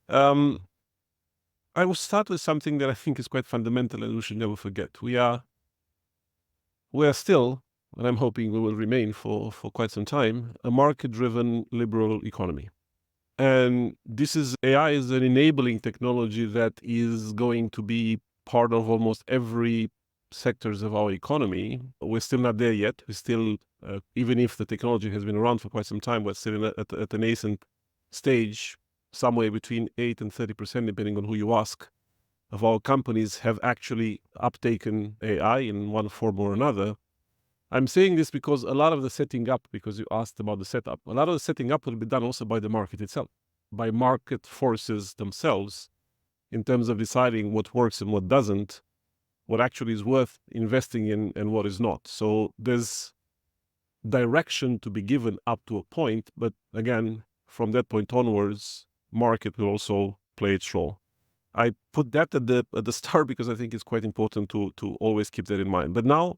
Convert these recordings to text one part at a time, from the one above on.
Um, I will start with something that I think is quite fundamental and we should never forget. We are still, and I'm hoping we will remain for quite some time, a market-driven liberal economy. And this is AI is an enabling technology that is going to be part of almost every sectors of our economy. We're still not there yet. We're still, even if the technology has been around for quite some time, we're still at a nascent stage, somewhere between 8 and 30%, depending on who you ask, of our companies have actually uptaken AI in one form or another. I'm saying this because a lot of the setting up, because you asked about the setup, a lot of the setting up will be done also by the market itself, by market forces themselves, in terms of deciding what works and what doesn't, what actually is worth investing in and what is not. So there's direction to be given up to a point, but again, from that point onwards, market will also play its role. I put that at the start because I think it's quite important to always keep that in mind. But now,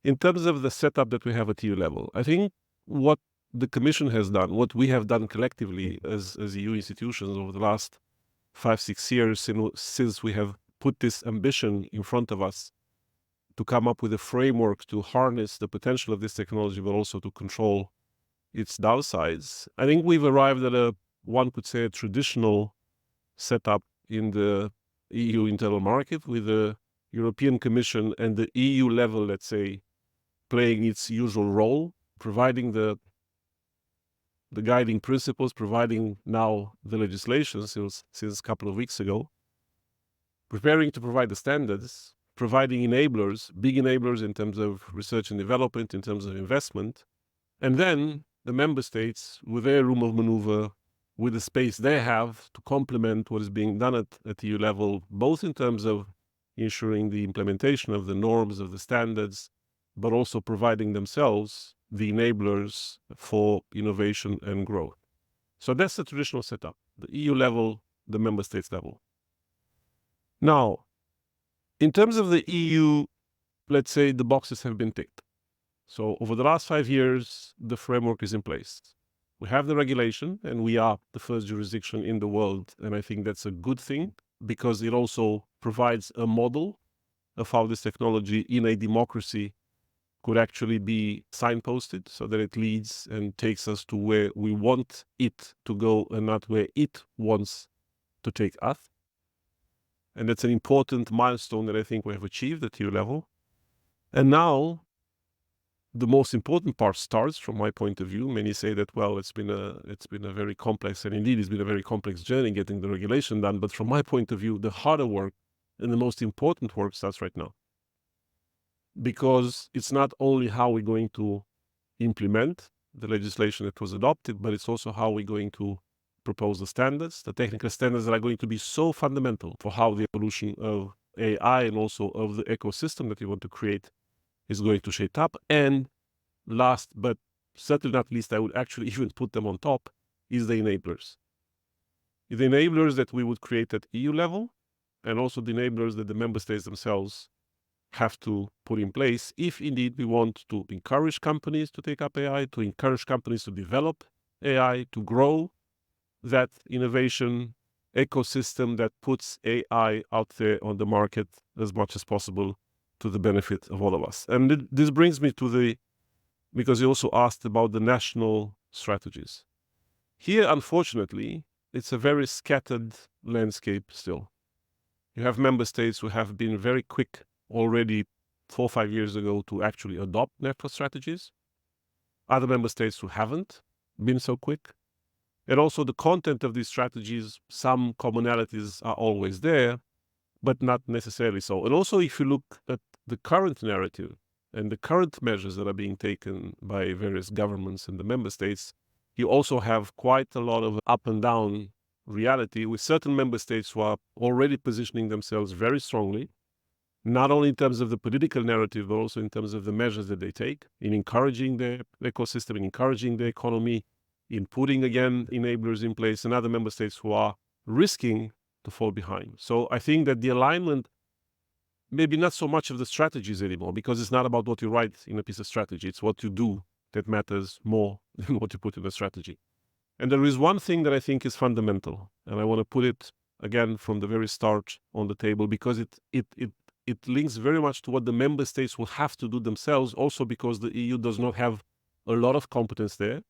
in terms of the setup that we have at EU level, I think what the Commission has done, what we have done collectively as EU institutions over the last 5-6 years since we have put this ambition in front of us to come up with a framework to harness the potential of this technology, but also to control its downsides. I think we've arrived at one could say, a traditional setup in the EU internal market, with the European Commission and the EU level, let's say, playing its usual role, providing the guiding principles, providing now the legislation since a couple of weeks ago, preparing to provide the standards, providing enablers, big enablers in terms of research and development, in terms of investment, and then the member states, with their room of maneuver, with the space they have to complement what is being done at EU level, both in terms of ensuring the implementation of the norms, of the standards, but also providing themselves the enablers for innovation and growth. So that's the traditional setup, the EU level, the member states level. Now, in terms of the EU, let's say the boxes have been ticked. So over the last 5 years, the framework is in place. We have the regulation, and we are the first jurisdiction in the world. And I think that's a good thing because it also provides a model of how this technology in a democracy could actually be signposted so that it leads and takes us to where we want it to go and not where it wants to take us. And that's an important milestone that I think we have achieved at EU level. And now the most important part starts from my point of view. Many say that, well, it's been a very complex, and indeed it's been a very complex journey getting the regulation done. But from my point of view, the harder work and the most important work starts right now. Because it's not only how we're going to implement the legislation that was adopted, but it's also how we're going to propose the standards, the technical standards that are going to be so fundamental for how the evolution of AI and also of the ecosystem that we want to create is going to shape up. And last, but certainly not least, I would actually even put them on top, is the enablers. The enablers that we would create at EU level, and also the enablers that the member states themselves have to put in place if indeed we want to encourage companies to take up AI, to encourage companies to develop AI, to grow that innovation ecosystem that puts AI out there on the market as much as possible to the benefit of all of us. And this brings me to because you also asked about the national strategies. Here, unfortunately, it's a very scattered landscape still. You have member states who have been very quick already 4 or 5 years ago to actually adopt national strategies. Other member states who haven't been so quick. And also the content of these strategies, some commonalities are always there, but not necessarily so. And also if you look at the current narrative and the current measures that are being taken by various governments in the member states, you also have quite a lot of up and down reality with certain member states who are already positioning themselves very strongly, not only in terms of the political narrative, but also in terms of the measures that they take in encouraging the ecosystem, in encouraging the economy, in putting, again, enablers in place, and other member states who are risking to fall behind. So I think that the alignment, maybe not so much of the strategies anymore, because it's not about what you write in a piece of strategy. It's what you do that matters more than what you put in the strategy. And there is one thing that I think is fundamental, and I want to put it again from the very start on the table, because it links very much to what the member states will have to do themselves, also because the EU does not have a lot of competence there,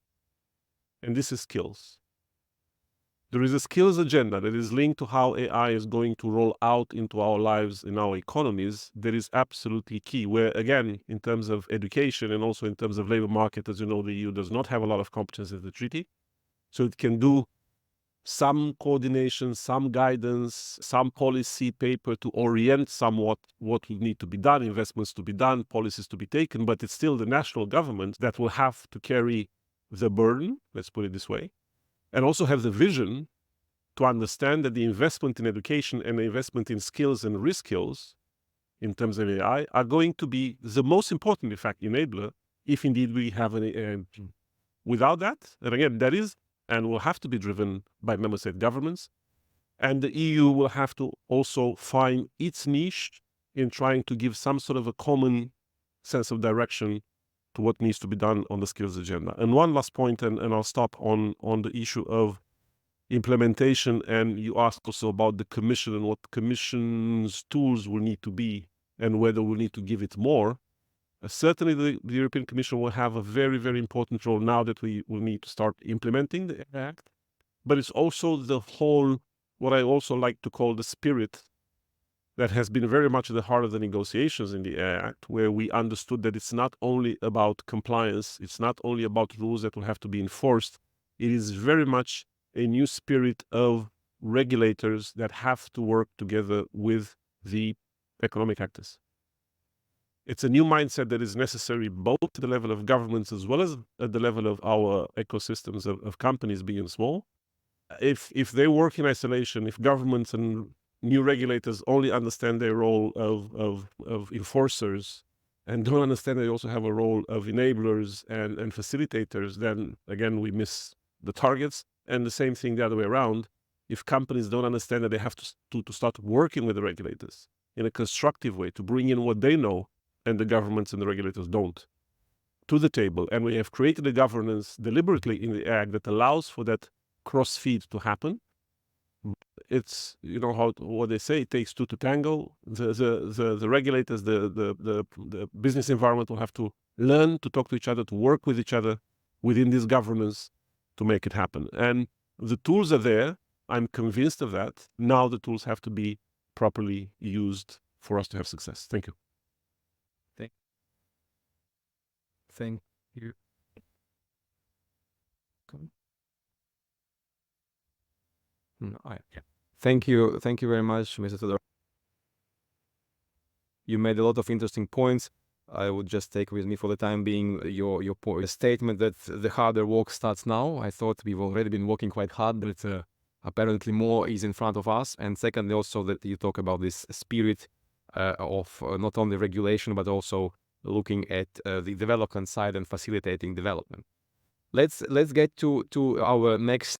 and this is skills. There is a skills agenda that is linked to how AI is going to roll out into our lives, in our economies, that is absolutely key, where, again, in terms of education and also in terms of labor market, as you know, the EU does not have a lot of competence in the treaty. So it can do some coordination, some guidance, some policy paper to orient somewhat what will need to be done, investments to be done, policies to be taken, but it's still the national government that will have to carry the burden, let's put it this way, and also have the vision to understand that the investment in education and the investment in skills and reskills in terms of AI are going to be the most important, in fact, enabler, if indeed we have an AI. Without that, and again, that is and will have to be driven by member state governments. And the EU will have to also find its niche in trying to give some sort of a common sense of direction to what needs to be done on the skills agenda. And one last point, and I'll stop on the issue of implementation. And you asked also about the Commission and what the Commission's tools will need to be and whether we'll need to give it more. Certainly, the European Commission will have a very, very important role now that we will need to start implementing the Act. But it's also the whole, what I also like to call the spirit that has been very much at the heart of the negotiations in the Act, where we understood that it's not only about compliance, it's not only about rules that will have to be enforced. It is very much a new spirit of regulators that have to work together with the economic actors. It's a new mindset that is necessary both at the level of governments as well as at the level of our ecosystems of companies, big and small. If they work in isolation, if governments and new regulators only understand their role of enforcers and don't understand they also have a role of enablers and facilitators, then again, we miss the targets. And the same thing the other way around. If companies don't understand that they have to start working with the regulators in a constructive way to bring in what they know, and the governments and the regulators don't, to the table. And we have created a governance deliberately in the Act that allows for that cross-feed to happen. It's, you know, what they say, it takes two to tango. The regulators, the business environment will have to learn to talk to each other, to work with each other within this governance to make it happen. And the tools are there. I'm convinced of that. Now the tools have to be properly used for us to have success. Thank you. Thank you. Thank you very much, Mr. Tudorache. You made a lot of interesting points. I would just take with me for the time being your statement that the harder work starts now. I thought we've already been working quite hard, but apparently more is in front of us. And secondly, also that you talk about this spirit of not only regulation, but also looking at the development side and facilitating development. Let's get to our next